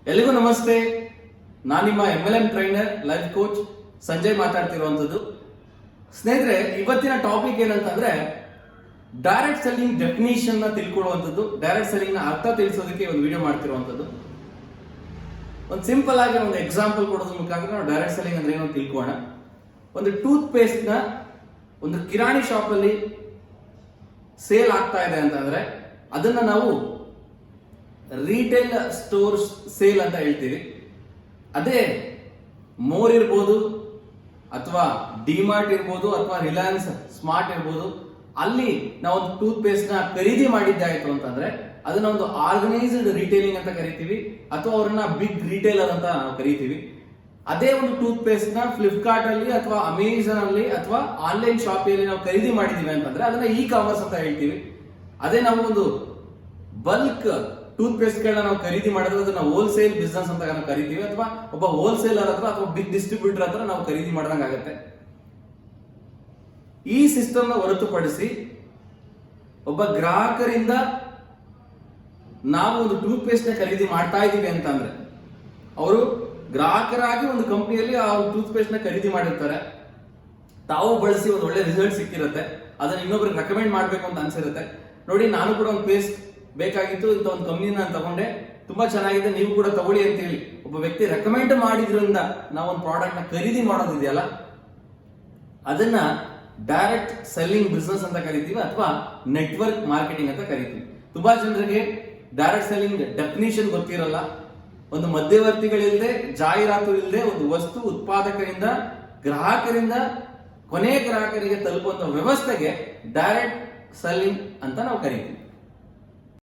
ಎಲ್ಲಿಗೂ ನಮಸ್ತೆ. ನಾನು ನಿಮ್ಮ MLM trainer life coach Sanjay ಮಾತಾಡ್ತಿರುವಂತದ್ದು. ಸ್ನೇಹಿತರೆ, ಇವತ್ತಿನ ಟಾಪಿಕ್ ಏನಂತಂದ್ರೆ ಡೈರೆಕ್ಟ್ ಸೆಲ್ಲಿಂಗ್ ಡೆಫಿನಿಷನ್ ನ ತಿಳ್ಕೊಳ್ಳುವಂಥದ್ದು, ಡೈರೆಕ್ಟ್ ಸೆಲ್ಲಿಂಗ್ ನ ಅರ್ಥ ತಿಳಿಸೋದಕ್ಕೆ ಒಂದು ವಿಡಿಯೋ ಮಾಡ್ತಿರುವಂತದ್ದು. ಒಂದು ಸಿಂಪಲ್ ಆಗಿ ಒಂದು ಎಕ್ಸಾಂಪಲ್ ಕೊಡೋದ್ರ ಮುಖಾಂತರ ನಾವು ಡೈರೆಕ್ಟ್ ಸೆಲ್ಲಿಂಗ್ ಅಂದ್ರೆ ಏನೋ ತಿಳ್ಕೋಣ. ಒಂದು ಟೂತ್ ಪೇಸ್ಟ್ ನ ಒಂದು ಕಿರಾಣಿ ಶಾಪ್ ಅಲ್ಲಿ ಸೇಲ್ ಆಗ್ತಾ ಇದೆ ಅಂತಂದ್ರೆ ಅದನ್ನ ನಾವು ರಿಟೇಲ್ ಸ್ಟೋರ್ ಸೇಲ್ ಅಂತ ಹೇಳ್ತೀವಿ. ಅದೇ ಮೋರ್ ಇರ್ಬೋದು ಅಥವಾ ಡಿಮಾರ್ಟ್ ಇರ್ಬೋದು ಅಥವಾ ರಿಲಯನ್ಸ್ ಸ್ಮಾರ್ಟ್ ಇರ್ಬೋದು, ಅಲ್ಲಿ ನಾವು ಒಂದು ಟೂತ್ ಪೇಸ್ಟ್ ನ ಖರೀದಿ ಮಾಡಿದ್ದಾಯ್ತು ಅಂತಂದ್ರೆ ಅದನ್ನ ಒಂದು ಆರ್ಗನೈಸ್ಡ್ ರಿಟೇಲಿಂಗ್ ಅಂತ ಕರಿತೀವಿ, ಅಥವಾ ಅವ್ರನ್ನ ಬಿಗ್ ರಿಟೇಲರ್ ಅಂತ ನಾವು ಕರಿತೀವಿ. ಅದೇ ಒಂದು ಟೂತ್ ಪೇಸ್ಟ್ ನ ಫ್ಲಿಪ್ಕಾರ್ಟ್ ಅಲ್ಲಿ ಅಥವಾ ಅಮೆಜಾನ್ ಅಲ್ಲಿ ಅಥವಾ ಆನ್ಲೈನ್ ಶಾಪಿಂಗ್ ನಾವು ಖರೀದಿ ಮಾಡಿದೀವಿ ಅಂತಂದ್ರೆ ಅದನ್ನ ಇ ಕಾಮರ್ಸ್ ಅಂತ ಹೇಳ್ತೀವಿ. ಅದೇ ನಾವು ಒಂದು ಬಲ್ಕ್ ಟೂತ್ ಪೇಸ್ಟ್ ಗಳನ್ನ ನಾವು ಖರೀದಿ ಮಾಡಿದ್ರೆ ಅದನ್ನ ಹೋಲ್ಸೇಲ್ ಬಿಸ್ನೆಸ್ ಅಂತ ನಾವು ಕರಿತೀವಿ, ಅಥವಾ ಒಬ್ಬ ಹೋಲ್ಸೇಲರ್ ಹತ್ರ ಅಥವಾ ಬಿಗ್ ಡಿಸ್ಟ್ರಿಬ್ಯೂಟರ್ ಹತ್ರ ನಾವು ಖರೀದಿ ಮಾಡಿದಂಗ ಆಗುತ್ತೆ. ಈ ಸಿಸ್ಟಮ್ ನ ಹೊರತುಪಡಿಸಿ ಒಬ್ಬ ಗ್ರಾಹಕರಿಂದ ನಾವು ಒಂದು ಟೂತ್ ಪೇಸ್ಟ್ ನ ಖರೀದಿ ಮಾಡ್ತಾ ಇದೀವಿ ಅಂತ ಅಂದ್ರೆ ಅವರು ಗ್ರಾಹಕರಾಗಿ ಒಂದು ಕಂಪನಿಯಲ್ಲಿ ಆ ಟೂತ್ ಪೇಸ್ಟ್ ನ ಖರೀದಿ ಮಾಡಿರ್ತಾರೆ. ತಾವು ಬಳಸಿ ಒಂದು ಒಳ್ಳೆ ರಿಸಲ್ಟ್ ಸಿಕ್ಕಿರುತ್ತೆ, ಅದನ್ನ ಇನ್ನೊಬ್ರಿಗೆ ರೆಕಮೆಂಡ್ ಮಾಡ್ಬೇಕು ಅಂತ ಅನ್ಸಿರುತ್ತೆ. ನೋಡಿ, ನಾನು ಕೂಡ ಒಂದು ಪೇಸ್ಟ್ ಬೇಕಾಗಿತ್ತು, ಇಂಥ ಒಂದು ಕಂಪ್ನಿನ ನಾನು ತಗೊಂಡೆ, ತುಂಬಾ ಚೆನ್ನಾಗಿದೆ, ನೀವು ಕೂಡ ತಗೊಳ್ಳಿ ಅಂತ ಹೇಳಿ ಒಬ್ಬ ವ್ಯಕ್ತಿ ರೆಕಮೆಂಡ್ ಮಾಡಿದ್ರಿಂದ ನಾವು ಒಂದು ಪ್ರಾಡಕ್ಟ್ ನ ಖರೀದಿ ಮಾಡೋದಿದೆಯಲ್ಲ, ಅದನ್ನ ಡೈರೆಕ್ಟ್ ಸೆಲ್ಲಿಂಗ್ ಬಿಸ್ನೆಸ್ ಅಂತ ಕರಿತೀವಿ ಅಥವಾ ನೆಟ್ವರ್ಕ್ ಮಾರ್ಕೆಟಿಂಗ್ ಅಂತ ಕರಿತೀವಿ. ತುಂಬಾ ಜನರಿಗೆ ಡೈರೆಕ್ಟ್ ಸೆಲ್ಲಿಂಗ್ ಡೆಫಿನಿಷನ್ ಗೊತ್ತಿರಲ್ಲ. ಒಂದು ಮಧ್ಯವರ್ತಿಗಳಿಲ್ಲದೆ, ಜಾಹೀರಾತು ಇಲ್ಲದೆ ಒಂದು ವಸ್ತು ಉತ್ಪಾದಕರಿಂದ ಗ್ರಾಹಕರಿಂದ ಕೊನೆಯ ಗ್ರಾಹಕರಿಗೆ ತಲುಪುವಂತ ವ್ಯವಸ್ಥೆಗೆ ಡೈರೆಕ್ಟ್ ಸೆಲ್ಲಿಂಗ್ ಅಂತ ನಾವು ಕರಿತೀವಿ.